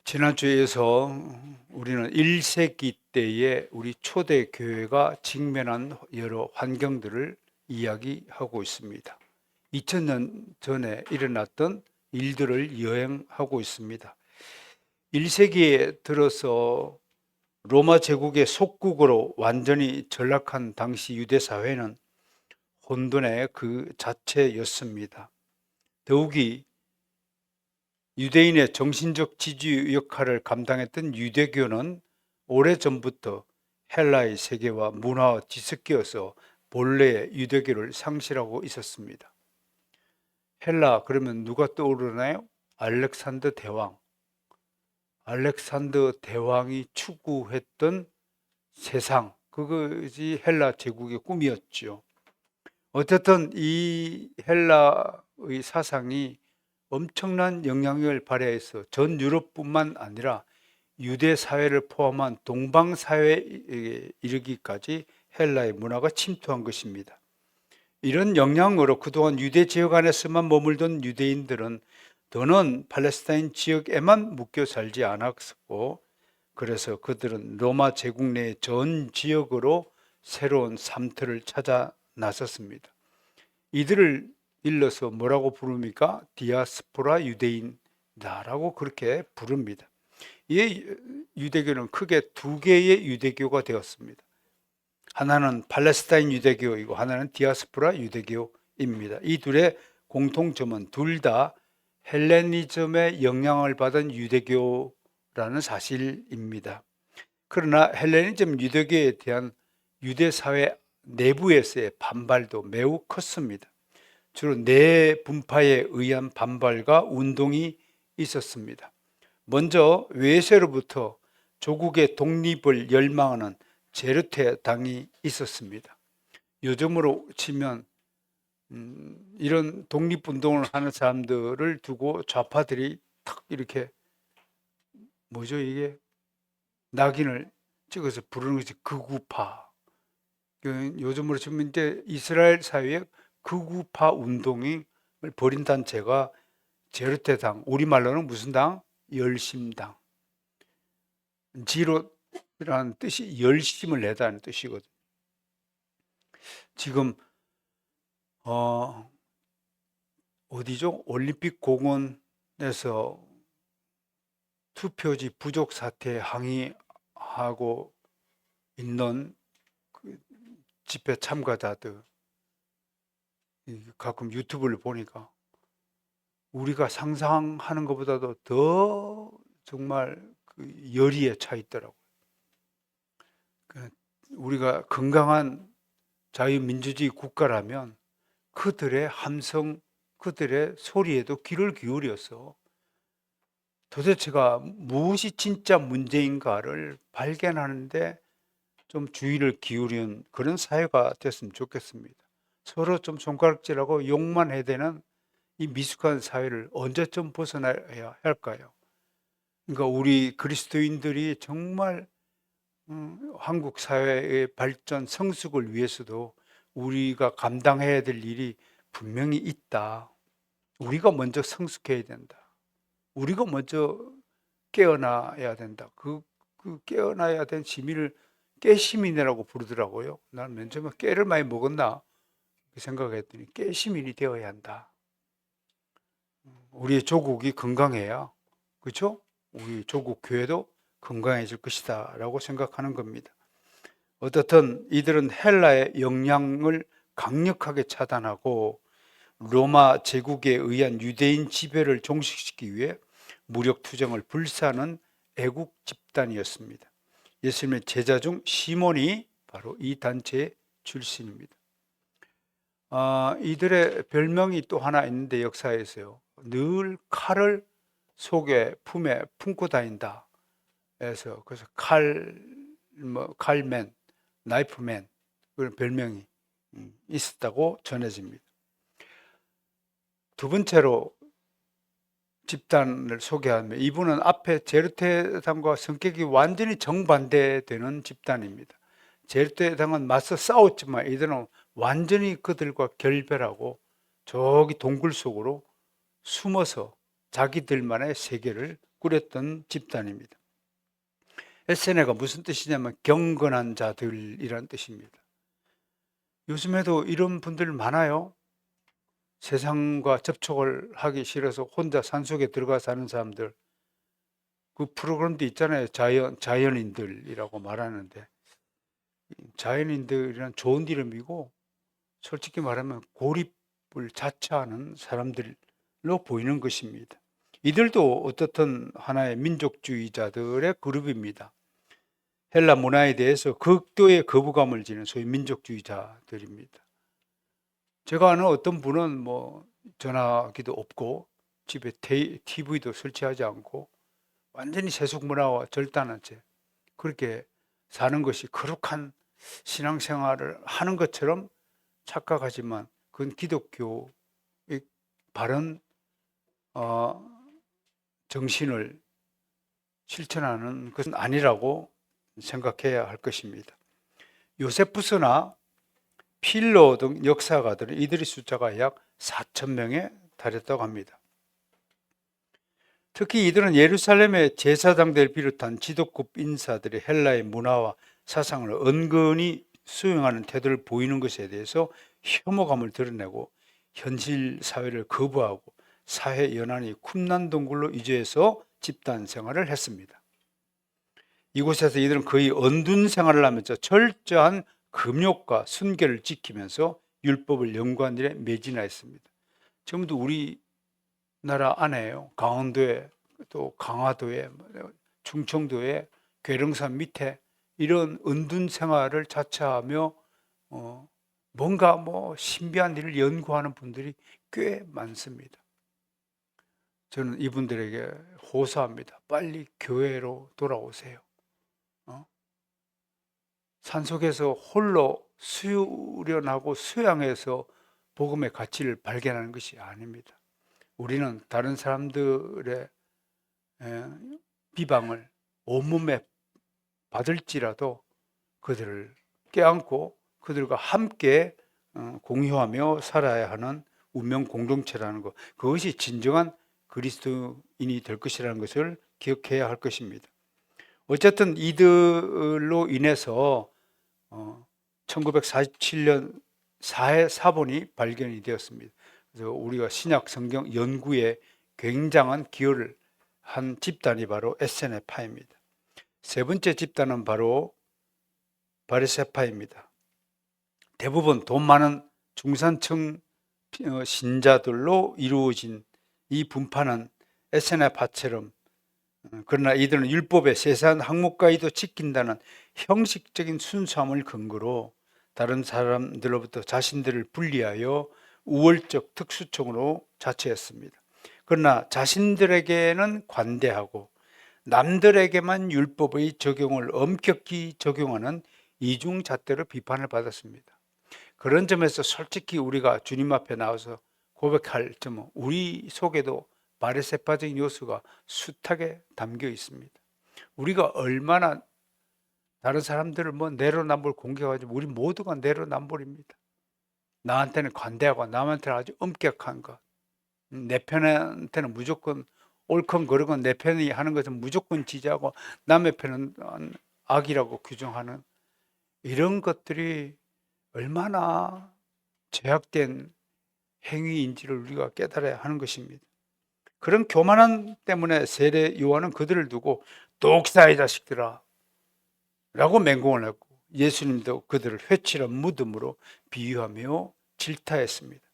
지난주에 이어서 우리는 1세기 때에 우리 초대 교회가 직면한 여러 환경들을 이야기하고 있습니다. 2000년 전에 일어났던 일들을 여행하고 있습니다. 1세기에 들어서 로마 제국의 속국으로 완전히 전락한 당시 유대 사회는 혼돈의 그 자체였습니다. 더욱이 유대인의 정신적 지주 역할을 감당했던 유대교는 오래전부터 헬라의 세계와 문화와 뒤섞여서 본래의 유대교를 상실하고 있었습니다. 헬라 그러면 누가 떠오르나요? 알렉산더 대왕. 알렉산더 대왕이 추구했던 세상, 그것이 헬라 제국의 꿈이었죠. 어쨌든 이 헬라의 사상이 엄청난 영향력을 발휘해서 전 유럽뿐만 아니라 유대 사회를 포함한 동방 사회에 이르기까지 헬라의 문화가 침투한 것입니다. 이런 영향으로 그동안 유대 지역 안에서만 머물던 유대인들은 더는 팔레스타인 지역에만 묶여 살지 않았고, 그래서 그들은 로마 제국 내 전 지역으로 새로운 삶터를 찾아 나섰습니다. 이들을 일러서 뭐라고 부릅니까? 디아스포라 유대인이다라고 그렇게 부릅니다. 이 유대교는 크게 두 개의 유대교가 되었습니다. 하나는 팔레스타인 유대교이고 하나는 디아스포라 유대교입니다. 이 둘의 공통점은 둘 다 헬레니즘의 영향을 받은 유대교라는 사실입니다. 그러나 헬레니즘 유대교에 대한 유대 사회 내부에서의 반발도 매우 컸습니다. 주로 네 분파에 의한 반발과 운동이 있었습니다. 먼저 외세로부터 조국의 독립을 열망하는 제르테 당이 있었습니다. 요즘으로 치면 이런 독립운동을 하는 사람들을 두고 좌파들이 탁 이렇게 뭐죠 이게 낙인을 찍어서 부르는 것이 극우파. 요즘으로 치면 이제 이스라엘 사회에 극우파 운동을 벌인 단체가 제르테당, 우리말로는 무슨 당? 열심당. 지로라는 뜻이 열심을 내다는 뜻이거든요. 지금 어디죠? 올림픽 공원에서 투표지 부족 사태에 항의하고 있는 그 집회 참가자들, 가끔 유튜브를 보니까 우리가 상상하는 것보다도 더 정말 그 열의에 차 있더라고요. 우리가 건강한 자유민주주의 국가라면 그들의 함성, 그들의 소리에도 귀를 기울여서 도대체가 무엇이 진짜 문제인가를 발견하는데 좀 주의를 기울이는 그런 사회가 됐으면 좋겠습니다. 서로 좀 손가락질하고 욕만 해대는 이 미숙한 사회를 언제쯤 벗어나야 할까요? 그러니까 우리 그리스도인들이 정말 한국 사회의 발전, 성숙을 위해서도 우리가 감당해야 될 일이 분명히 있다. 우리가 먼저 성숙해야 된다. 우리가 먼저 깨어나야 된다. 그 깨어나야 된 시민을 깨시민이라고 부르더라고요. 난 맨 처음에 깨를 많이 먹었나 생각했더니 깨시민이 되어야 한다. 우리의 조국이 건강해야, 그렇죠? 우리 조국 교회도 건강해질 것이다 라고 생각하는 겁니다. 어떻든 이들은 헬라의 영향을 강력하게 차단하고 로마 제국에 의한 유대인 지배를 종식시키기 위해 무력 투쟁을 불사하는 애국 집단이었습니다. 예수님의 제자 중 시몬이 바로 이 단체의 출신입니다. 이들의 별명이 또 하나 있는데 역사에서요. 늘 칼을 속에 품에 품고 다닌다. 그래서 칼맨, 나이프맨 그런 별명이 있었다고 전해집니다. 두 번째로 집단을 소개하면 이분은 앞에 제르테당과 성격이 완전히 정반대되는 집단입니다. 제르테당은 맞서 싸웠지만 이들은 완전히 그들과 결별하고 저기 동굴 속으로 숨어서 자기들만의 세계를 꾸렸던 집단입니다. 에세네가 무슨 뜻이냐면 경건한 자들이란 뜻입니다. 요즘에도 이런 분들 많아요. 세상과 접촉을 하기 싫어서 혼자 산속에 들어가 사는 사람들. 그 프로그램도 있잖아요. 자연인들이라고 말하는데, 자연인들이란 좋은 이름이고 솔직히 말하면 고립을 자처하는 사람들로 보이는 것입니다. 이들도 어떻든 하나의 민족주의자들의 그룹입니다. 헬라 문화에 대해서 극도의 거부감을 지닌 소위 민족주의자들입니다. 제가 아는 어떤 분은 뭐 전화기도 없고 집에 TV도 설치하지 않고 완전히 세속 문화와 절단한 채 그렇게 사는 것이 거룩한 신앙생활을 하는 것처럼 착각하지만 그건 기독교의 바른 정신을 실천하는 것은 아니라고 생각해야 할 것입니다. 요세푸스나 필로 등 역사가들은 이들의 숫자가 약 4,000명에 달했다고 합니다. 특히 이들은 예루살렘의 제사장들 비롯한 지도급 인사들이 헬라의 문화와 사상을 은근히 수용하는 태도를 보이는 것에 대해서 혐오감을 드러내고 현실 사회를 거부하고 사회 연한이 쿰난동굴로 이주해서 집단 생활을 했습니다. 이곳에서 이들은 거의 언둔 생활을 하면서 철저한 금욕과 순결을 지키면서 율법을 연구한 일에 매진하였습니다. 지금도 우리나라 안에요. 강원도에 또 강화도에 충청도에 괴릉산 밑에 이런 은둔 생활을 자처하며 뭔가 뭐 신비한 일을 연구하는 분들이 꽤 많습니다. 저는 이분들에게 호소합니다. 빨리 교회로 돌아오세요. 산속에서 홀로 수련하고 수양해서 복음의 가치를 발견하는 것이 아닙니다. 우리는 다른 사람들의 비방을 온몸에 받을지라도 그들을 껴안고 그들과 함께 공유하며 살아야 하는 운명 공동체라는 것, 그것이 진정한 그리스도인이 될 것이라는 것을 기억해야 할 것입니다. 어쨌든 이들로 인해서 1947년 사해 사본이 발견이 되었습니다. 그래서 우리가 신약 성경 연구에 굉장한 기여를 한 집단이 바로 에세네파입니다. 세 번째 집단은 바로 바리새파입니다. 대부분 돈 많은 중산층 신자들로 이루어진 이 분파는 에세네파처럼, 그러나 이들은 율법의 세세한 항목까지도 지킨다는 형식적인 순수함을 근거로 다른 사람들로부터 자신들을 분리하여 우월적 특수성으로 자처했습니다. 그러나 자신들에게는 관대하고 남들에게만 율법의 적용을 엄격히 적용하는 이중잣대로 비판을 받았습니다. 그런 점에서 솔직히 우리가 주님 앞에 나와서 고백할 점은 우리 속에도 바리새파적인 요소가 숱하게 담겨 있습니다. 우리가 얼마나 다른 사람들을 뭐 내로남불 공격하지, 우리 모두가 내로남불입니다. 나한테는 관대하고 남한테는 아주 엄격한 것, 내 편한테는 무조건 옳건그르건 내 편이 하는 것은 무조건 지지하고 남의 편은 악이라고 규정하는 이런 것들이 얼마나 죄악된 행위인지를 우리가 깨달아야 하는 것입니다. 그런 교만함 때문에 세례 요한은 그들을 두고 독사의 자식들아 라고 맹공을 했고, 예수님도 그들을 회칠한 무덤으로 비유하며 질타했습니다.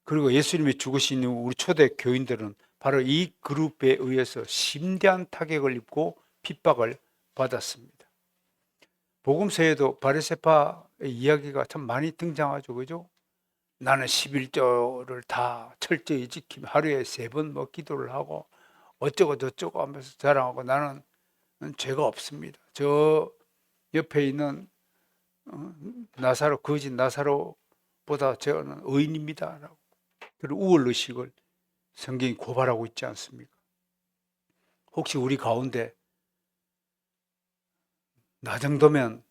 그리고 예수님이 죽으신 후 우리 초대 교인들은 바로 이 그룹에 의해서 심대한 타격을 입고 핍박을 받았습니다. 복음서에도 바리새파의 이야기가 참 많이 등장하죠. 그죠? 나는 11조를 다 철저히 지키며 하루에 3번 뭐 기도를 하고 어쩌고 저쩌고 하면서 자랑하고 나는 죄가 없습니다. 저 옆에 있는 나사로, 거짓 나사로보다 저는 의인입니다. 라고. 그리고 우월의식을 성경이 고발하고 있지 않습니까? 혹시 우리 가운데 나 정도면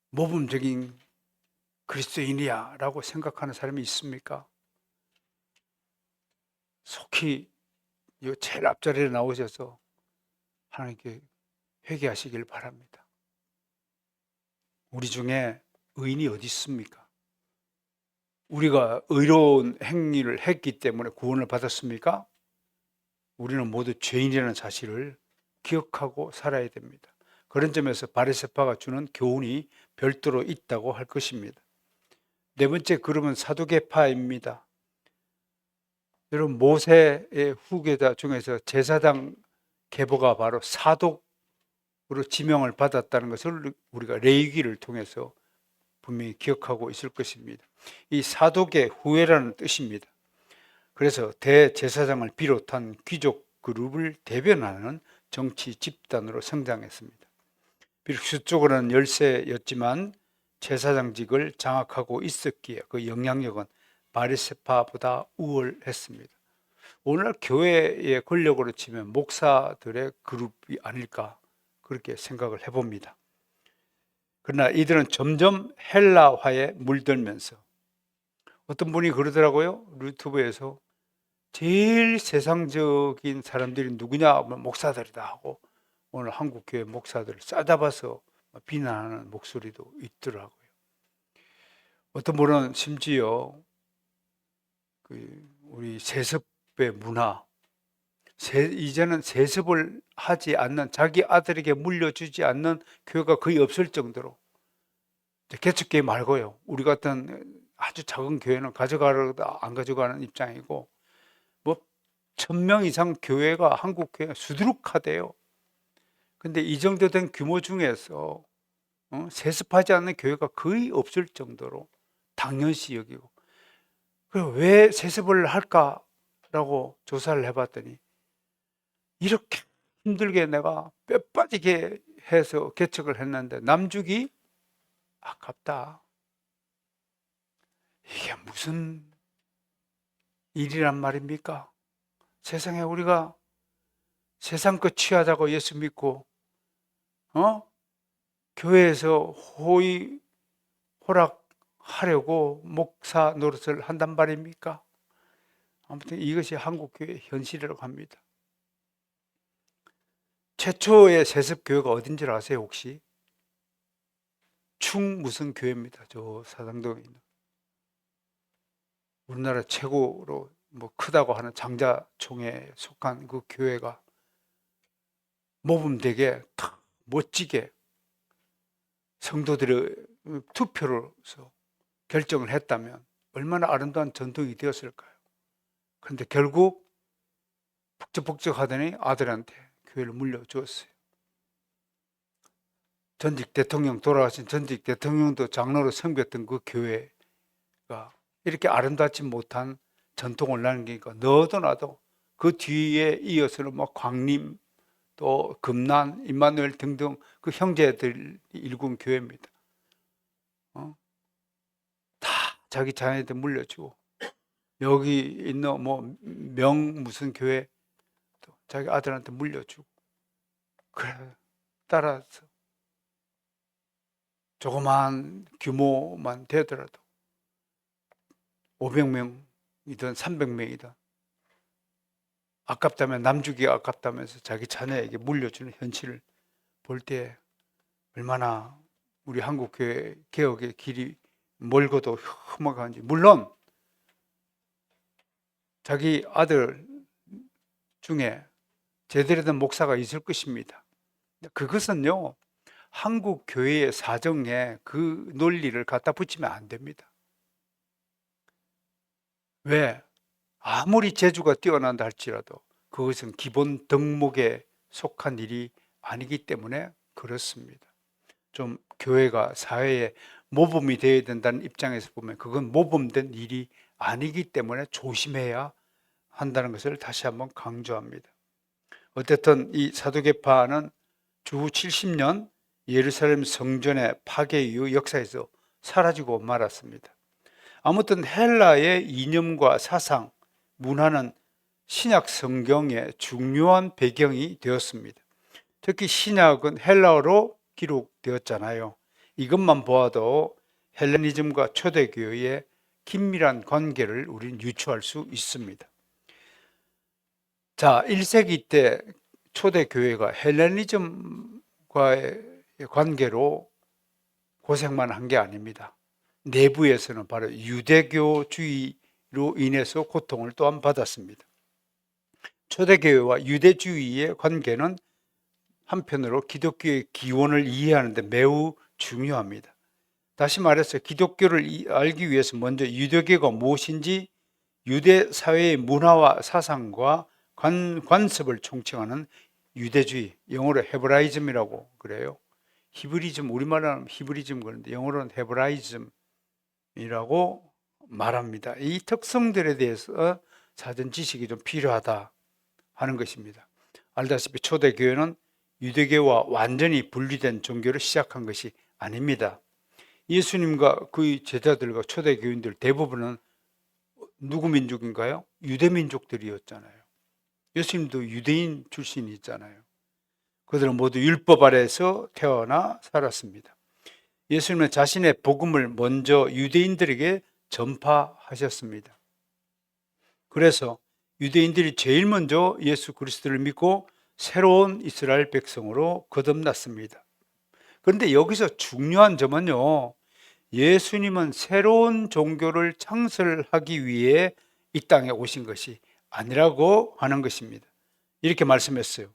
모범적인 그리스도인이야 라고 생각하는 사람이 있습니까? 속히 이 제일 앞자리에 나오셔서 하나님께 회개하시길 바랍니다. 우리 중에 의인이 어디 있습니까? 우리가 의로운 행위를 했기 때문에 구원을 받았습니까? 우리는 모두 죄인이라는 사실을 기억하고 살아야 됩니다. 그런 점에서 바리새파가 주는 교훈이 별도로 있다고 할 것입니다. 네 번째 그룹은 사두개파입니다. 여러분, 모세의 후계자 중에서 제사장 계보가 바로 사독으로 지명을 받았다는 것을 우리가 레위기를 통해서 분명히 기억하고 있을 것입니다. 이 사독의 후예라는 뜻입니다. 그래서 대제사장을 비롯한 귀족 그룹을 대변하는 정치 집단으로 성장했습니다. 비록 수적으로는 열세였지만 제사장직을 장악하고 있었기에 그 영향력은 바리새파보다 우월했습니다. 오늘날 교회의 권력으로 치면 목사들의 그룹이 아닐까 그렇게 생각을 해봅니다. 그러나 이들은 점점 헬라화에 물들면서 어떤 분이 그러더라고요. 유튜브에서 제일 세상적인 사람들이 누구냐 하면 목사들이다 하고 오늘 한국교회 목사들을 싸잡아서 비난하는 목소리도 있더라고요. 어떤 분은 심지어 우리 세습의 문화, 이제는 세습을 하지 않는, 자기 아들에게 물려주지 않는 교회가 거의 없을 정도로, 개척교회 말고요, 우리 같은 아주 작은 교회는 가져가려도 안 가져가는 입장이고, 뭐 1000명 이상 교회가, 한국 교회가 수두룩하대요. 근데 이 정도 된 규모 중에서 세습하지 않는 교회가 거의 없을 정도로 당연시 여기고, 그럼 왜 세습을 할까라고 조사를 해봤더니 이렇게 힘들게 내가 뼈 빠지게 해서 개척을 했는데 남주기 아깝다. 이게 무슨 일이란 말입니까? 세상에 우리가 세상 것 취하자고 예수 믿고 교회에서 호의 허락하려고 목사 노릇을 한단 말입니까? 아무튼 이것이 한국교회의 현실이라고 합니다. 최초의 세습교회가 어딘 줄 아세요 혹시? 충 무슨 교회입니다. 저 사당동에 있는 우리나라 최고로 뭐 크다고 하는 장자총회에 속한 그 교회가 모범되게 탁 멋지게 성도들의 투표로서 결정을 했다면 얼마나 아름다운 전통이 되었을까요? 그런데 결국 북적북적하더니 아들한테 교회를 물려주었어요. 전직 대통령, 돌아가신 전직 대통령도 장로로 섬겼던 그 교회가 이렇게 아름답지 못한 전통을 남기니까 너도 나도 그 뒤에 이어서는 뭐 광림, 또 금난, 임마누엘 등등 그 형제들이 일군 교회입니다. 다 자기 자녀한테 물려주고, 여기 있는 뭐 명 무슨 교회 또 자기 아들한테 물려주고, 그래 따라서 조그만 규모만 되더라도 500명이든 300명이든 아깝다면, 남주기가 아깝다면서 자기 자녀에게 물려주는 현실을 볼 때 얼마나 우리 한국교회 개혁의 길이 멀고도 험악한지. 물론 자기 아들 중에 제대로 된 목사가 있을 것입니다. 그것은요, 한국 교회의 사정에 그 논리를 갖다 붙이면 안 됩니다. 왜? 아무리 재주가 뛰어난다 할지라도 그것은 기본 덕목에 속한 일이 아니기 때문에 그렇습니다. 좀 교회가 사회에 모범이 되어야 된다는 입장에서 보면 그건 모범된 일이 아니기 때문에 조심해야 한다는 것을 다시 한번 강조합니다. 어쨌든 이 사두개파는 주후 70년 예루살렘 성전의 파괴 이후 역사에서 사라지고 말았습니다. 아무튼 헬라의 이념과 사상, 문화는 신약 성경의 중요한 배경이 되었습니다. 특히 신약은 헬라어로 기록되었잖아요. 이것만 보아도 헬레니즘과 초대교회의 긴밀한 관계를 우리는 유추할 수 있습니다. 자, 1세기 때 초대 교회가 헬레니즘과의 관계로 고생만 한 게 아닙니다. 내부에서는 바로 유대교주의로 인해서 고통을 또한 받았습니다. 초대교회와 유대주의의 관계는 한편으로 기독교의 기원을 이해하는 데 매우 중요합니다. 다시 말해서 기독교를 알기 위해서 먼저 유대교가 무엇인지 유대 사회의 문화와 사상과 관습을 총칭하는 유대주의, 영어로 헤브라이즘이라고 그래요. 히브리즘, 우리말로 하면 히브리즘 그런데 영어로는 헤브라이즘이라고 말합니다. 이 특성들에 대해서 사전 지식이 좀 필요하다 하는 것입니다. 알다시피 초대교회는 유대교와 완전히 분리된 종교를 시작한 것이 아닙니다. 예수님과 그의 제자들과 초대교인들 대부분은 누구 민족인가요? 유대 민족들이었잖아요. 예수님도 유대인 출신이잖아요. 그들은 모두 율법 아래에서 태어나 살았습니다. 예수님은 자신의 복음을 먼저 유대인들에게 전파하셨습니다. 그래서 유대인들이 제일 먼저 예수 그리스도를 믿고 새로운 이스라엘 백성으로 거듭났습니다. 그런데 여기서 중요한 점은요, 예수님은 새로운 종교를 창설하기 위해 이 땅에 오신 것이 아니라고 하는 것입니다. 이렇게 말씀했어요.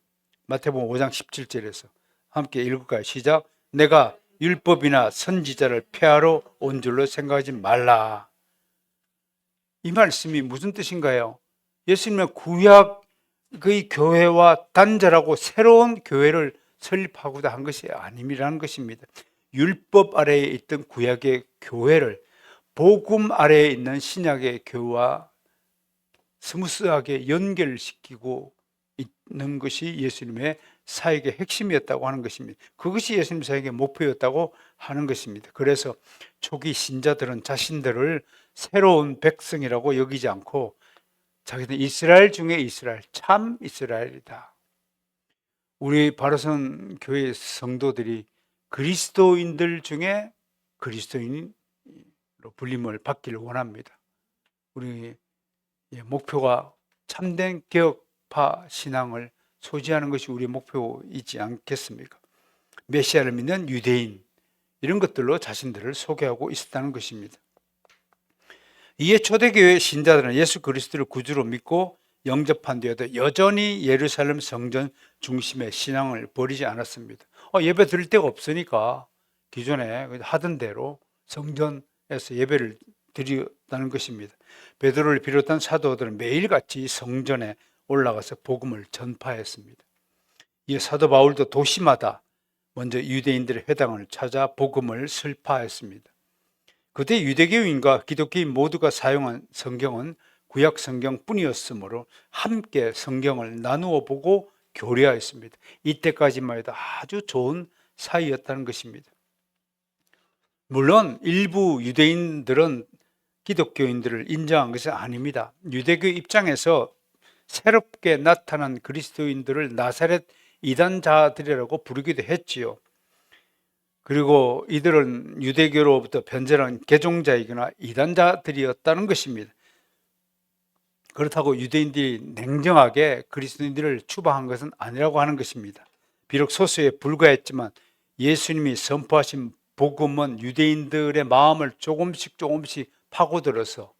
마태복음 5장 17절에서 함께 읽을까요? 시작. 내가 율법이나 선지자를 폐하러 온 줄로 생각하지 말라. 이 말씀이 무슨 뜻인가요? 예수님은 구약의 교회와 단절하고 새로운 교회를 설립하고자 한 것이 아님이라는 것입니다. 율법 아래에 있던 구약의 교회를 복음 아래에 있는 신약의 교회와 스무스하게 연결시키고 있는 것이 예수님의 사역의 핵심이었다고 하는 것입니다. 그것이 예수님 사역의 목표였다고 하는 것입니다. 그래서 초기 신자들은 자신들을 새로운 백성이라고 여기지 않고 자기들 이스라엘 중에 이스라엘, 참 이스라엘이다. 우리 바로선 교회 성도들이 그리스도인들 중에 그리스도인으로 불림을 받기를 원합니다. 우리 목표가 참된 개혁파 신앙을 소지하는 것이 우리의 목표이지 않겠습니까? 메시아를 믿는 유대인, 이런 것들로 자신들을 소개하고 있었다는 것입니다. 이에 초대교회 신자들은 예수 그리스도를 구주로 믿고 영접한 뒤에도 여전히 예루살렘 성전 중심의 신앙을 버리지 않았습니다. 예배 드릴 데가 없으니까 기존에 하던 대로 성전에서 예배를 드렸다는 것입니다. 베드로를 비롯한 사도들은 매일같이 성전에 올라가서 복음을 전파했습니다. 이 사도 바울도 도시마다 먼저 유대인들의 회당을 찾아 복음을 설파했습니다. 그때 유대교인과 기독교인 모두가 사용한 성경은 구약 성경뿐이었으므로 함께 성경을 나누어 보고 교류하였습니다. 이때까지만 해도 아주 좋은 사이였다는 것입니다. 물론 일부 유대인들은 기독교인들을 인정한 것은 아닙니다. 유대교 입장에서 새롭게 나타난 그리스도인들을 나사렛 이단자들이라고 부르기도 했지요. 그리고 이들은 유대교로부터 변절한 개종자이거나 이단자들이었다는 것입니다. 그렇다고 유대인들이 냉정하게 그리스도인들을 추방한 것은 아니라고 하는 것입니다. 비록 소수에 불과했지만 예수님이 선포하신 복음은 유대인들의 마음을 조금씩 파고들어서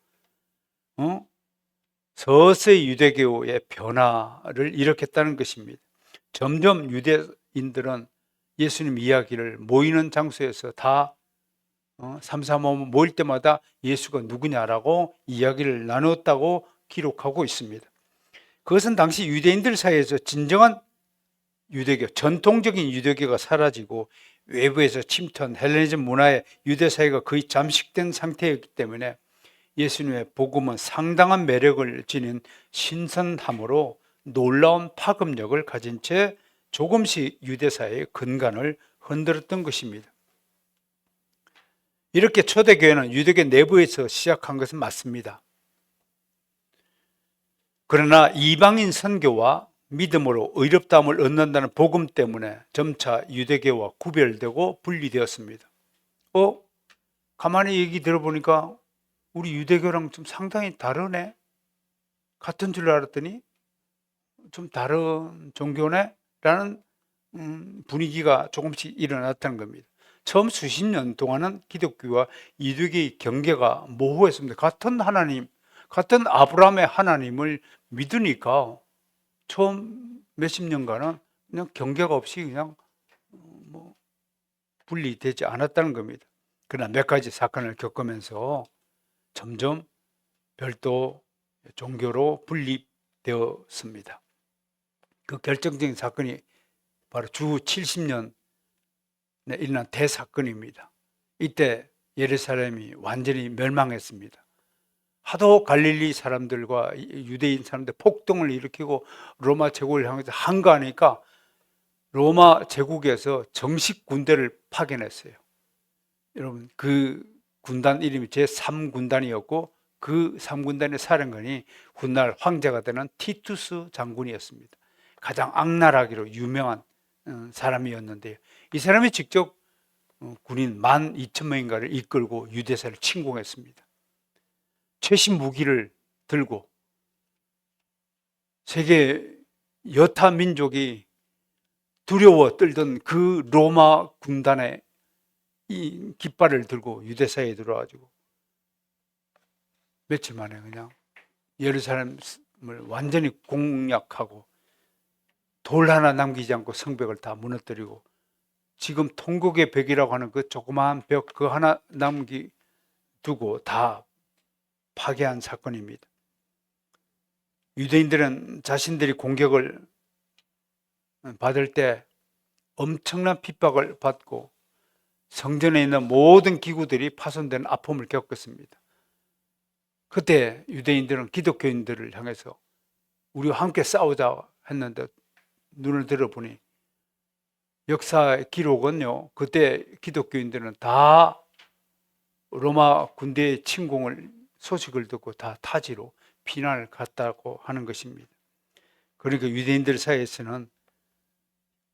서서히 유대교의 변화를 일으켰다는 것입니다. 점점 유대인들은 예수님 이야기를 모이는 장소에서 다 삼삼오오 모일 때마다 예수가 누구냐라고 이야기를 나눴다고 기록하고 있습니다. 그것은 당시 유대인들 사이에서 진정한 유대교, 전통적인 유대교가 사라지고 외부에서 침투한 헬레니즘 문화의 유대 사회가 거의 잠식된 상태였기 때문에 예수님의 복음은 상당한 매력을 지닌 신선함으로 놀라운 파급력을 가진 채 조금씩 유대 사회의 근간을 흔들었던 것입니다. 이렇게 초대교회는 유대교 내부에서 시작한 것은 맞습니다. 그러나 이방인 선교와 믿음으로 의롭다함을 얻는다는 복음 때문에 점차 유대교와 구별되고 분리되었습니다. 가만히 얘기 들어보니까 우리 유대교랑 좀 상당히 다르네? 같은 줄 알았더니 좀 다른 종교네? 라는 분위기가 조금씩 일어났다는 겁니다. 처음 수십 년 동안은 기독교와 이두개의 경계가 모호했습니다. 같은 하나님, 같은 아브라함의 하나님을 믿으니까 처음 몇십 년간은 그냥 경계가 없이 그냥 뭐 분리되지 않았다는 겁니다. 그러나 몇 가지 사건을 겪으면서 점점 별도 종교로 분립되었습니다. 그 결정적인 사건이 바로 주 70년에 일어난 대사건입니다. 이때 예루살렘이 완전히 멸망했습니다. 하도 갈릴리 사람들과 유대인 사람들 폭동을 일으키고 로마 제국을 향해서 항거하니까 로마 제국에서 정식 군대를 파견했어요. 여러분, 그 군단 이름이 제3군단이었고 그 3군단의 사령관이 훗날 황제가 되는 티투스 장군이었습니다. 가장 악랄하기로 유명한 사람이었는데요. 이 사람이 직접 군인 12,000명인가를 이끌고 유대사를 침공했습니다. 최신 무기를 들고 세계 여타 민족이 두려워 떨던 그 로마 군단의 이 깃발을 들고 유대사에 들어와가지고 며칠 만에 그냥 예루살렘을 완전히 공략하고 돌 하나 남기지 않고 성벽을 다 무너뜨리고 지금 통곡의 벽이라고 하는 그 조그마한 벽 그 하나 남기두고 다 파괴한 사건입니다. 유대인들은 자신들이 공격을 받을 때 엄청난 핍박을 받고 성전에 있는 모든 기구들이 파손되는 아픔을 겪었습니다. 그때 유대인들은 기독교인들을 향해서 우리와 함께 싸우자 했는데 눈을 들어보니 역사의 기록은요, 그때 기독교인들은 다 로마 군대의 침공을 소식을 듣고 다 타지로 피난을 갔다고 하는 것입니다. 그러니까 유대인들 사이에서는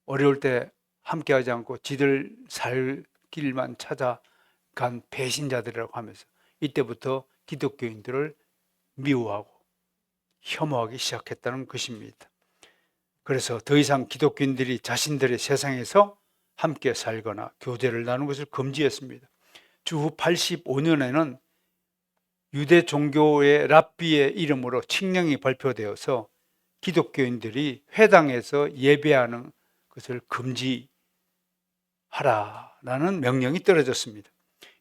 어려울 때 함께하지 않고 지들 살 길만 찾아간 배신자들이라고 하면서 이때부터 기독교인들을 미워하고 혐오하기 시작했다는 것입니다. 그래서 더 이상 기독교인들이 자신들의 세상에서 함께 살거나 교제를 나누는 것을 금지했습니다. 주후 85년에는 유대 종교의 랍비의 이름으로 칙령이 발표되어서 기독교인들이 회당에서 예배하는 것을 금지하라라는 명령이 떨어졌습니다.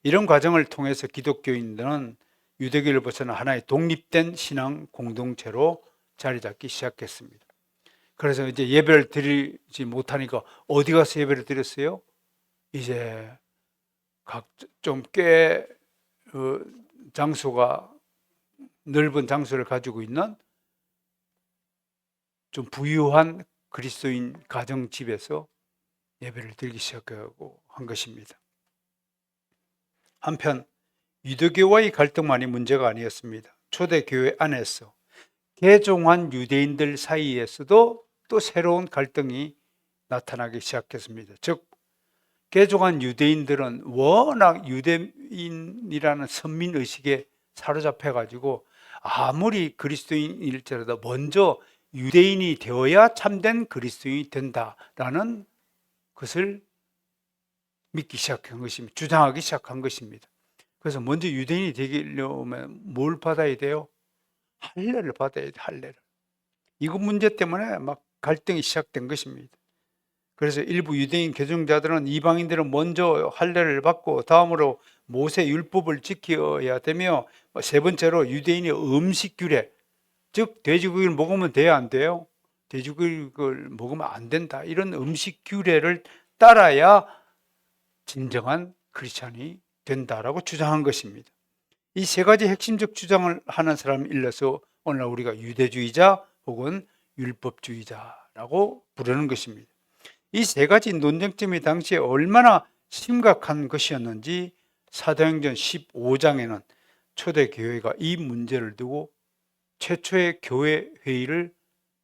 이런 과정을 통해서 기독교인들은 유대교를 벗어나 하나의 독립된 신앙 공동체로 자리 잡기 시작했습니다. 그래서 이제 예배를 드리지 못하니까 어디 가서 예배를 드렸어요? 이제 좀 꽤 장소가 넓은 장소를 가지고 있는 좀 부유한 그리스도인 가정집에서 예배를 드리기 시작하고 한 것입니다. 한편 유대교와의 갈등만이 문제가 아니었습니다. 초대교회 안에서 개종한 유대인들 사이에서도 또 새로운 갈등이 나타나기 시작했습니다. 즉 개종한 유대인들은 워낙 유대인이라는 선민의식에 사로잡혀가지고 아무리 그리스도인일지라도 먼저 유대인이 되어야 참된 그리스도인이 된다라는 것을 믿기 시작한 것입니다. 주장하기 시작한 것입니다. 그래서 먼저 유대인이 되려면 뭘 받아야 돼요? 할례를 받아야 돼요. 할례를. 이거 문제 때문에 막 갈등이 시작된 것입니다. 그래서 일부 유대인 개종자들은 이방인들은 먼저 할례를 받고 다음으로 모세 율법을 지켜야 되며 세 번째로 유대인의 음식 규례, 즉 돼지고기를 먹으면 돼야 안 돼요? 돼지고기를 먹으면 안 된다. 이런 음식 규례를 따라야 진정한 크리스찬이 된다라고 주장한 것입니다. 이 세 가지 핵심적 주장을 하는 사람을 일러서 오늘날 우리가 유대주의자 혹은 율법주의자라고 부르는 것입니다. 이 세 가지 논쟁점이 당시에 얼마나 심각한 것이었는지 사도행전 15장에는 초대교회가 이 문제를 두고 최초의 교회 회의를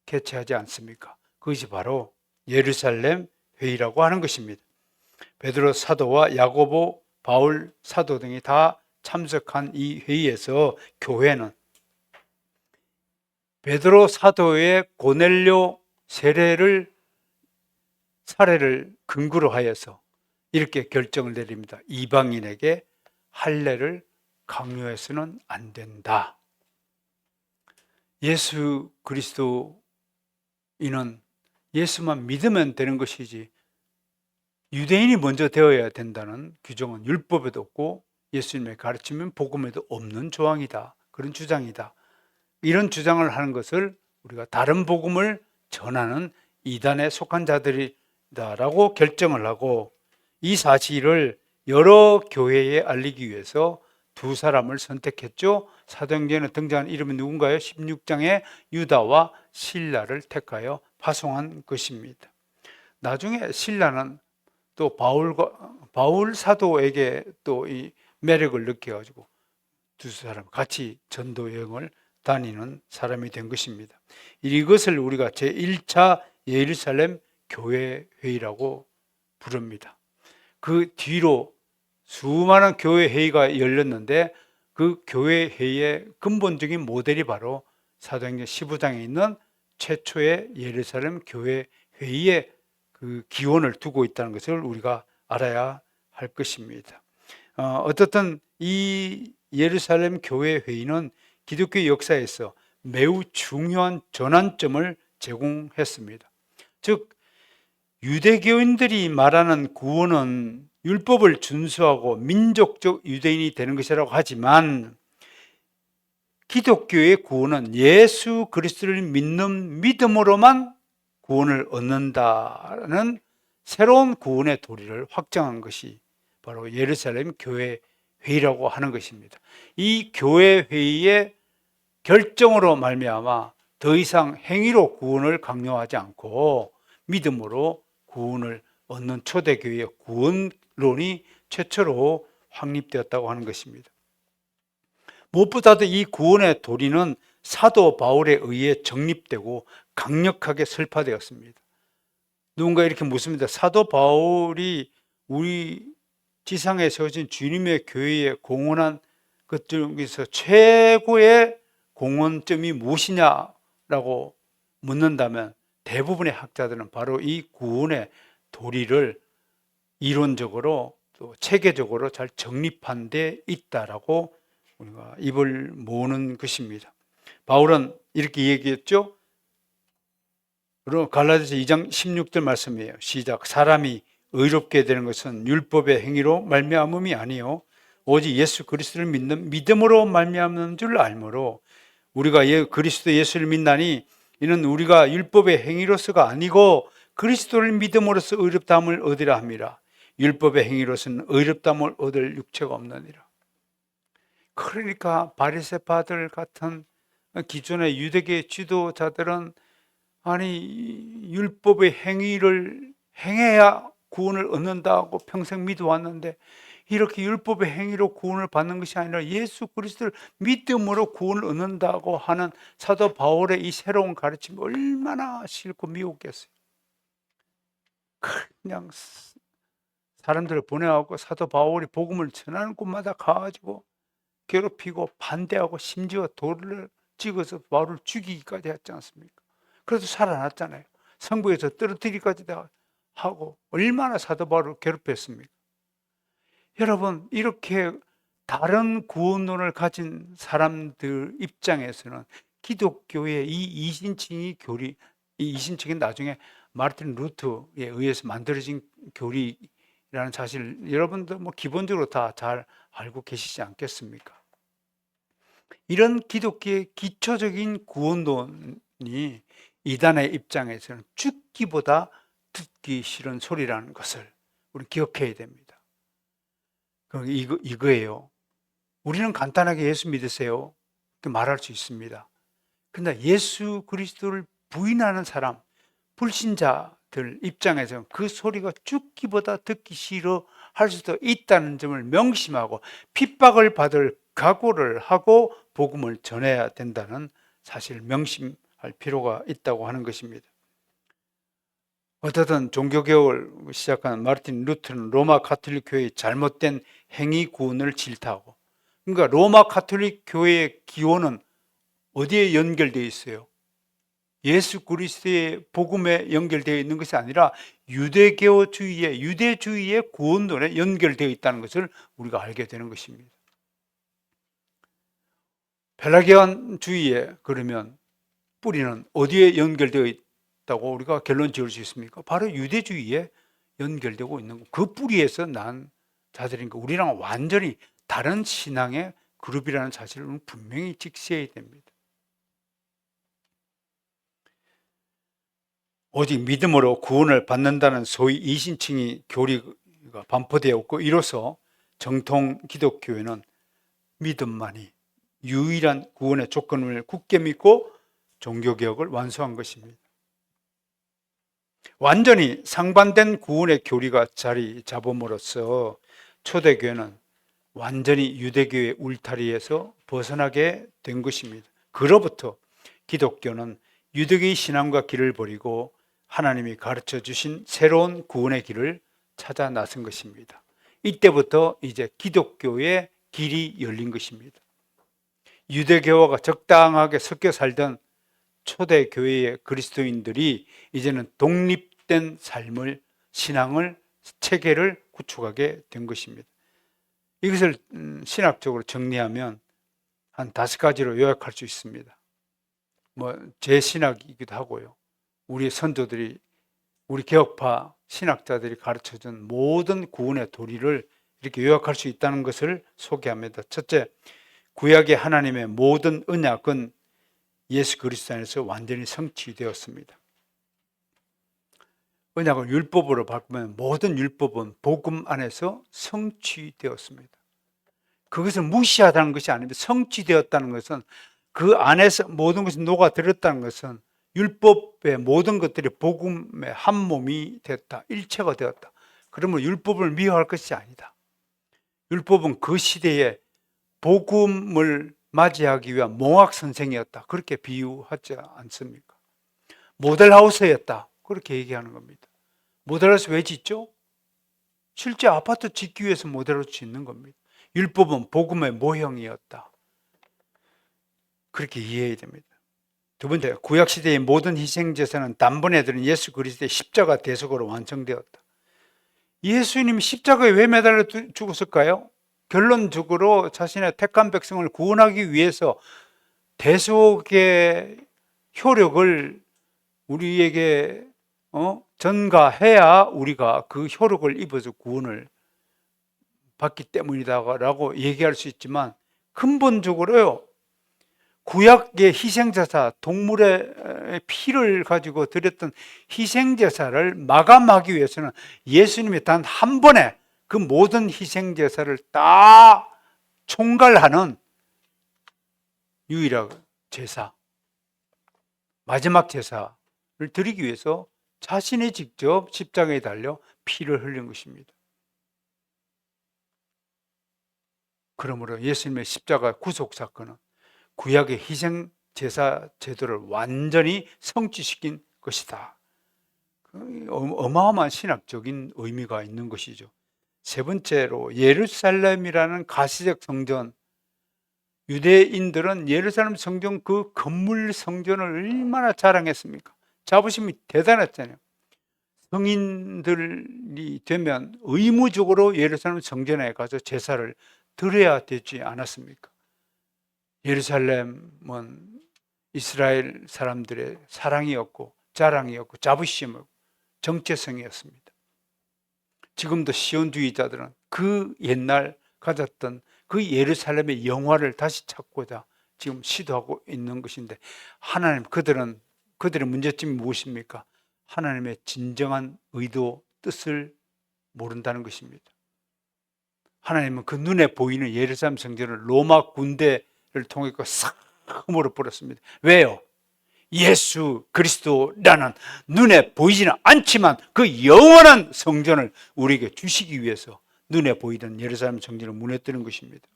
개최하지 않습니까? 그것이 바로 예루살렘 회의라고 하는 것입니다. 베드로 사도와 야고보, 바울 사도 등이 다 참석한 이 회의에서 교회는 베드로 사도의 고넬료 사례를 근거로 하여서 이렇게 결정을 내립니다. 이방인에게 할례를 강요해서는 안 된다. 예수 그리스도인은 예수만 믿으면 되는 것이지 유대인이 먼저 되어야 된다는 규정은 율법에도 없고 예수님의 가르침은 복음에도 없는 조항이다. 그런 주장이다. 이런 주장을 하는 것을 우리가 다른 복음을 전하는 이단에 속한 자들이다라고 결정을 하고, 이 사실을 여러 교회에 알리기 위해서 두 사람을 선택했죠. 사도행전에 등장한 이름은 누군가요? 16장에 유다와 실라를 택하여 파송한 것입니다. 나중에 실라는 또 바울 사도에게 또 이 매력을 느껴가지고 두 사람 같이 전도 여행을 다니는 사람이 된 것입니다. 이것을 우리가 제1차 예루살렘 교회 회의라고 부릅니다. 그 뒤로 수많은 교회 회의가 열렸는데 그 교회 회의의 근본적인 모델이 바로 사도행전 15장에 있는 최초의 예루살렘 교회 회의의 그 기원을 두고 있다는 것을 우리가 알아야 할 것입니다. 어떻든 이 예루살렘 교회 회의는 기독교 역사에서 매우 중요한 전환점을 제공했습니다. 즉 유대교인들이 말하는 구원은 율법을 준수하고 민족적 유대인이 되는 것이라고 하지만 기독교의 구원은 예수 그리스도를 믿는 믿음으로만 구원을 얻는다는 새로운 구원의 도리를 확정한 것이 바로 예루살렘 교회 회의라고 하는 것입니다. 이 교회 회의의 결정으로 말미암아 더 이상 행위로 구원을 강요하지 않고 믿음으로 구원을 얻는 초대교회의 구원론이 최초로 확립되었다고 하는 것입니다. 무엇보다도 이 구원의 도리는 사도 바울에 의해 정립되고 강력하게 설파되었습니다. 누군가 이렇게 묻습니다. 사도 바울이 우리 지상에 세워진 주님의 교회에 공헌한 것 중에서 최고의 공헌점이 무엇이냐라고 묻는다면 대부분의 학자들은 바로 이 구원의 도리를 이론적으로 또 체계적으로 잘 정립한 데 있다라고 우리가 입을 모으는 것입니다. 바울은 이렇게 얘기했죠. 갈라디아서 2장 16절 말씀이에요. 시작. 사람이 의롭게 되는 것은 율법의 행위로 말미암음이 아니요 오직 예수 그리스도를 믿는 믿음으로 말미암는 줄 알므로 우리가 그리스도 예수를 믿나니 이는 우리가 율법의 행위로서가 아니고 그리스도를 믿음으로써 의롭다함을 얻으라 함이라. 율법의 행위로서는 의롭다함을 얻을 육체가 없느니라. 그러니까 바리새파들 같은 기존의 유대계 지도자들은 아니 율법의 행위를 행해야 구원을 얻는다고 평생 믿어왔는데 이렇게 율법의 행위로 구원을 받는 것이 아니라 예수 그리스도를 믿음으로 구원을 얻는다고 하는 사도 바울의 이 새로운 가르침이 얼마나 싫고 미웠겠어요. 그냥 사람들을 보내갖고 사도 바울이 복음을 전하는 곳마다 가가지고 괴롭히고 반대하고 심지어 돌을 찍어서 바울을 죽이기까지 했지 않습니까? 그래도 살아났잖아요. 성부에서 떨어뜨리기까지 하고 얼마나 사도 바울을 괴롭혔습니까? 여러분 이렇게 다른 구원론을 가진 사람들 입장에서는 기독교의 이 이신칭이 교리, 이 이신칭은 나중에 마르틴 루터에 의해서 만들어진 교리라는 사실 여러분들 뭐 기본적으로 다 잘 알고 계시지 않겠습니까? 이런 기독교의 기초적인 구원론이 이단의 입장에서는 죽기보다 듣기 싫은 소리라는 것을 우리 기억해야 됩니다. 이거예요. 우리는 간단하게 예수 믿으세요 말할 수 있습니다. 그런데 예수 그리스도를 부인하는 사람, 불신자들 입장에서는 그 소리가 죽기보다 듣기 싫어 할 수도 있다는 점을 명심하고 핍박을 받을 각오를 하고 복음을 전해야 된다는 사실 명심할 필요가 있다고 하는 것입니다. 어쨌든 종교개혁을 시작한 마르틴 루터는 로마 가톨릭 교회의 잘못된 행위 구원을 질타하고, 그러니까 로마 가톨릭 교회의 기원은 어디에 연결되어 있어요? 예수 그리스도의 복음에 연결되어 있는 것이 아니라 유대교주의의 유대주의의 구원론에 연결되어 있다는 것을 우리가 알게 되는 것입니다. 펠라기안주의에 그러면 뿌리는 어디에 연결되어 있다고 우리가 결론 지을 수 있습니까? 바로 유대주의에 연결되고 있는 것. 그 뿌리에서 난 자들인 거. 우리랑 완전히 다른 신앙의 그룹이라는 사실을 분명히 직시해야 됩니다. 오직 믿음으로 구원을 받는다는 소위 이신칭의 교리가 반포되었고, 이로써 정통 기독교회는 믿음만이 유일한 구원의 조건을 굳게 믿고 종교개혁을 완수한 것입니다. 완전히 상반된 구원의 교리가 자리 잡음으로써 초대교회는 완전히 유대교의 울타리에서 벗어나게 된 것입니다. 그로부터 기독교는 유대교의 신앙과 길을 버리고 하나님이 가르쳐 주신 새로운 구원의 길을 찾아 나선 것입니다. 이때부터 이제 기독교의 길이 열린 것입니다. 유대교와 적당하게 섞여 살던 초대교회의 그리스도인들이 이제는 독립된 삶을, 신앙을, 체계를 구축하게 된 것입니다. 이것을 신학적으로 정리하면 한 5가지로 요약할 수 있습니다. 제 신학이기도 하고요. 우리 선조들이, 우리 개혁파 신학자들이 가르쳐준 모든 구원의 도리를 이렇게 요약할 수 있다는 것을 소개합니다. 첫째, 구약의 하나님의 모든 언약은 예수 그리스도 안에서 완전히 성취되었습니다. 언약을 율법으로 바꾸면 모든 율법은 복음 안에서 성취되었습니다. 그것을 무시하다는 것이 아닙니다. 성취되었다는 것은 그 안에서 모든 것이 녹아들었다는 것은 율법의 모든 것들이 복음의 한 몸이 됐다. 일체가 되었다. 그러면 율법을 미워할 것이 아니다. 율법은 그 시대에 복음을 맞이하기 위한 몽학 선생이었다. 그렇게 비유하지 않습니까? 모델하우스였다. 그렇게 얘기하는 겁니다. 모델하우스 왜 짓죠? 실제 아파트 짓기 위해서 모델하우스 짓는 겁니다. 율법은 복음의 모형이었다. 그렇게 이해해야 됩니다. 두 번째, 구약시대의 모든 희생제사는 단번에 들은 예수 그리스도의 십자가 대속으로 완성되었다. 예수님이 십자가에 왜 매달려 죽었을까요? 결론적으로 자신의 택한 백성을 구원하기 위해서 대속의 효력을 우리에게 전가해야 우리가 그 효력을 입어서 구원을 받기 때문이다라고 얘기할 수 있지만, 근본적으로요, 구약의 희생제사, 동물의 피를 가지고 드렸던 희생제사를 마감하기 위해서는 예수님이 단 한 번에 그 모든 희생제사를 다 총괄하는 유일한 제사, 마지막 제사를 드리기 위해서 자신이 직접 십자가에 달려 피를 흘린 것입니다. 그러므로 예수님의 십자가 구속사건은 구약의 희생제사 제도를 완전히 성취시킨 것이다. 어마어마한 신학적인 의미가 있는 것이죠. 세 번째로, 예루살렘이라는 가시적 성전, 유대인들은 예루살렘 성전, 그 건물 성전을 얼마나 자랑했습니까? 자부심이 대단했잖아요. 성인들이 되면 의무적으로 예루살렘 성전에 가서 제사를 드려야 되지 않았습니까? 예루살렘은 이스라엘 사람들의 사랑이었고 자랑이었고 자부심이었고 정체성이었습니다. 지금도 시온주의자들은 그 옛날 가졌던 그 예루살렘의 영화를 다시 찾고자 지금 시도하고 있는 것인데, 하나님, 그들의 문제점이 무엇입니까? 하나님의 진정한 의도, 뜻을 모른다는 것입니다. 하나님은 그 눈에 보이는 예루살렘 성전을 로마 군대를 통해 싹 흠으로 뿌렸습니다. 왜요? 예수 그리스도라는 눈에 보이지는 않지만 그 영원한 성전을 우리에게 주시기 위해서 눈에 보이던 예루살렘 성전을 무너뜨린 것입니다.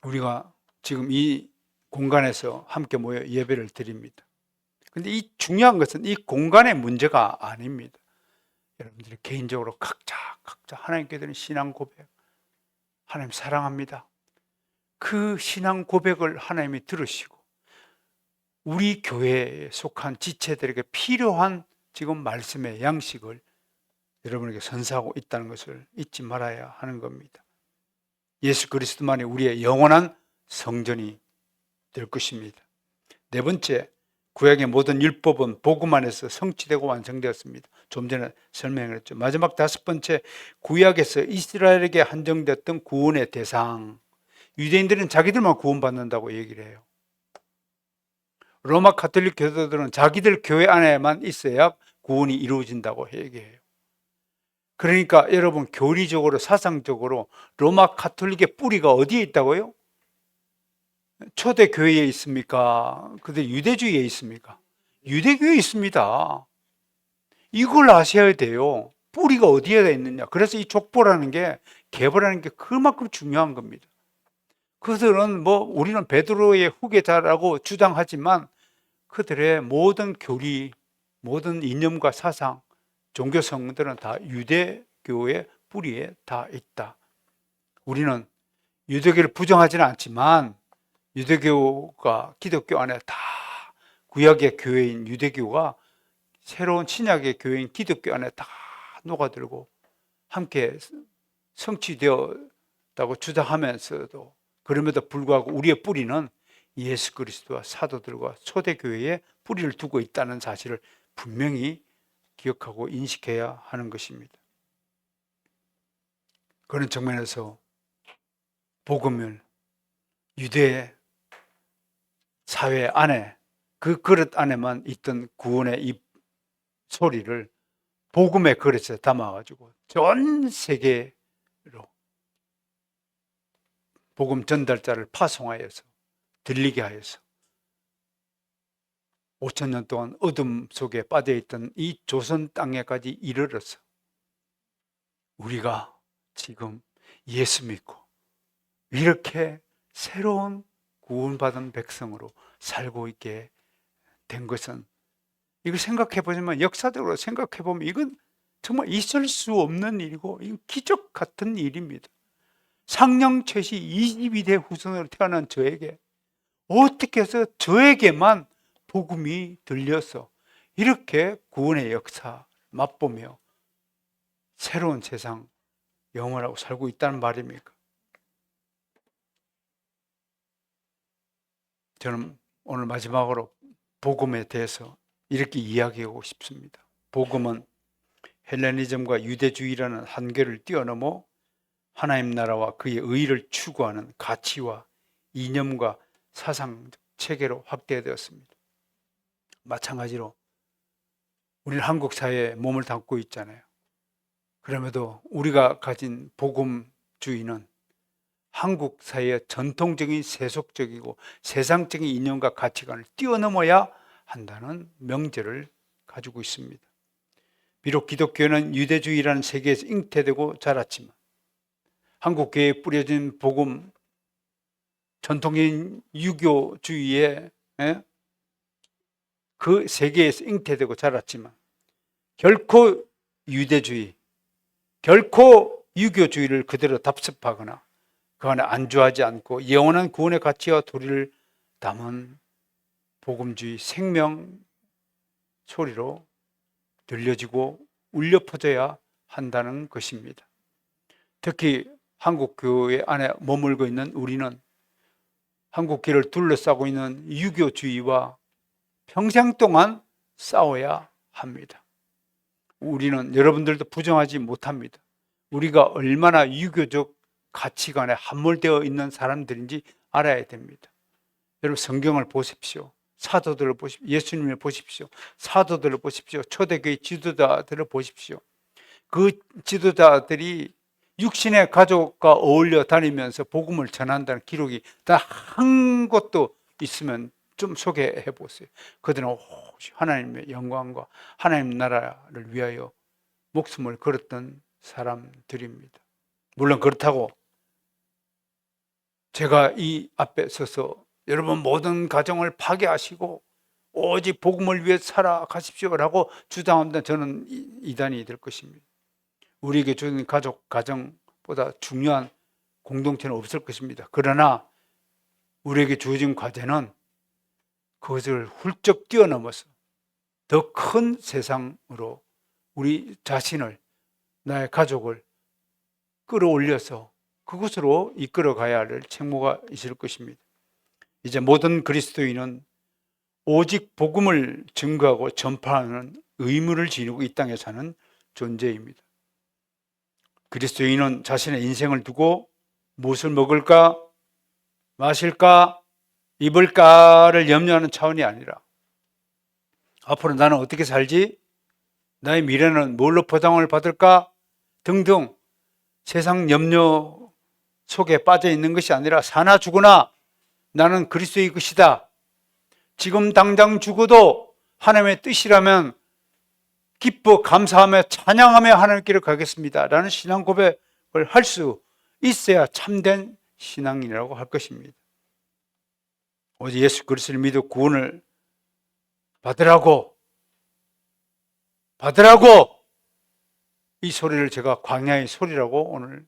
우리가 지금 이 공간에서 함께 모여 예배를 드립니다. 그런데 이 중요한 것은 이 공간의 문제가 아닙니다. 여러분들이 개인적으로 각자 하나님께 드리는 신앙 고백, 하나님 사랑합니다. 그 신앙 고백을 하나님이 들으시고 우리 교회에 속한 지체들에게 필요한 지금 말씀의 양식을 여러분에게 선사하고 있다는 것을 잊지 말아야 하는 겁니다. 예수 그리스도만이 우리의 영원한 성전이 될 것입니다. 네 번째, 구약의 모든 율법은 복음 안에서 성취되고 완성되었습니다. 좀 전에 설명을 했죠. 마지막 다섯 번째, 구약에서 이스라엘에게 한정됐던 구원의 대상. 유대인들은 자기들만 구원받는다고 얘기를 해요. 로마 가톨릭 교도들은 자기들 교회 안에만 있어야 구원이 이루어진다고 얘기해요. 그러니까 여러분, 교리적으로 사상적으로 로마 가톨릭의 뿌리가 어디에 있다고요? 초대 교회에 있습니까? 근데 유대주의에 있습니까? 유대교회에 있습니다. 이걸 아셔야 돼요. 뿌리가 어디에 있느냐. 그래서 이 족보라는 게, 계보라는 게 그만큼 중요한 겁니다. 그들은 우리는 베드로의 후계자라고 주장하지만 그들의 모든 교리, 모든 이념과 사상, 종교성들은 다 유대교의 뿌리에 다 있다. 우리는 유대교를 부정하지는 않지만 유대교가 기독교 안에 다, 구약의 교회인 유대교가 새로운 신약의 교회인 기독교 안에 다 녹아들고 함께 성취되었다고 주장하면서도, 그럼에도 불구하고 우리의 뿌리는 예수 그리스도와 사도들과 초대교회에 뿌리를 두고 있다는 사실을 분명히 기억하고 인식해야 하는 것입니다. 그런 측면에서 복음을 유대 사회 안에, 그 그릇 안에만 있던 구원의 이 소리를 복음의 그릇에 담아가지고 전 세계로 복음 전달자를 파송하여서 들리게 하여서 5,000년 동안 어둠 속에 빠져있던 이 조선 땅에까지 이르러서 우리가 지금 예수 믿고 이렇게 새로운 구원받은 백성으로 살고 있게 된 것은, 이거 생각해 보지만, 역사적으로 생각해 보면 이건 정말 있을 수 없는 일이고, 이건 기적 같은 일입니다. 상령체시 22대 후손으로 태어난 저에게 어떻게 해서 저에게만 복음이 들려서 이렇게 구원의 역사 맛보며 새로운 세상 영원하고 살고 있다는 말입니까? 저는 오늘 마지막으로 복음에 대해서 이렇게 이야기하고 싶습니다. 복음은 헬레니즘과 유대주의라는 한계를 뛰어넘어 하나님 나라와 그의 의를 추구하는 가치와 이념과 사상적 체계로 확대되었습니다. 마찬가지로 우리는 한국 사회에 몸을 담고 있잖아요. 그럼에도 우리가 가진 복음주의는 한국 사회의 전통적인 세속적이고 세상적인 이념과 가치관을 뛰어넘어야 한다는 명제를 가지고 있습니다. 비록 기독교는 유대주의라는 세계에서 잉태되고 자랐지만 한국 교회에 뿌려진 복음, 전통적인 유교주의의 그 세계에서 잉태되고 자랐지만 결코 유대주의, 결코 유교주의를 그대로 답습하거나 그 안에 안주하지 않고 영원한 구원의 가치와 도리를 담은 복음주의 생명 소리로 들려지고 울려 퍼져야 한다는 것입니다. 특히 한국 교회 안에 머물고 있는 우리는 한국 교회를 둘러싸고 있는 유교주의와 평생 동안 싸워야 합니다. 우리는, 여러분들도 부정하지 못합니다. 우리가 얼마나 유교적 가치관에 함몰되어 있는 사람들인지 알아야 됩니다. 여러분, 성경을 보십시오. 사도들을 보십시오. 예수님을 보십시오. 사도들을 보십시오. 초대교회 지도자들을 보십시오. 그 지도자들이 육신의 가족과 어울려 다니면서 복음을 전한다는 기록이 단 한 곳도 있으면 좀 소개해 보세요. 그들은 오직 하나님의 영광과 하나님 나라를 위하여 목숨을 걸었던 사람들입니다. 물론 그렇다고 제가 이 앞에 서서 여러분 모든 가정을 파괴하시고 오직 복음을 위해 살아가십시오라고 주장한다면 저는 이단이 될 것입니다. 우리에게 주는 가족, 가정보다 중요한 공동체는 없을 것입니다. 그러나 우리에게 주어진 과제는 그것을 훌쩍 뛰어넘어서 더 큰 세상으로 우리 자신을, 나의 가족을 끌어올려서 그곳으로 이끌어가야 할 책무가 있을 것입니다. 이제 모든 그리스도인은 오직 복음을 증거하고 전파하는 의무를 지니고 이 땅에 사는 존재입니다. 그리스도인은 자신의 인생을 두고 무엇을 먹을까, 마실까, 입을까를 염려하는 차원이 아니라 앞으로 나는 어떻게 살지? 나의 미래는 뭘로 보장을 받을까? 등등 세상 염려 속에 빠져 있는 것이 아니라 사나 죽으나 나는 그리스도의 것이다. 지금 당장 죽어도 하나님의 뜻이라면 기뻐 감사하며 찬양하며 하나님께로 가겠습니다. 라는 신앙 고백을 할 수 있어야 참된 신앙이라고 할 것입니다. 오직 예수 그리스도를 믿어 구원을 받으라고 이 소리를 제가 광야의 소리라고 오늘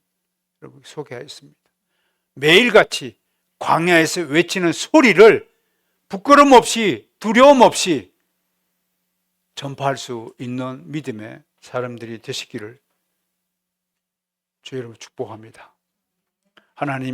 여러분 소개하였습니다. 매일같이 광야에서 외치는 소리를 부끄럼 없이 두려움 없이 전파할 수 있는 믿음의 사람들이 되시기를 주 여러분 축복합니다. 하나님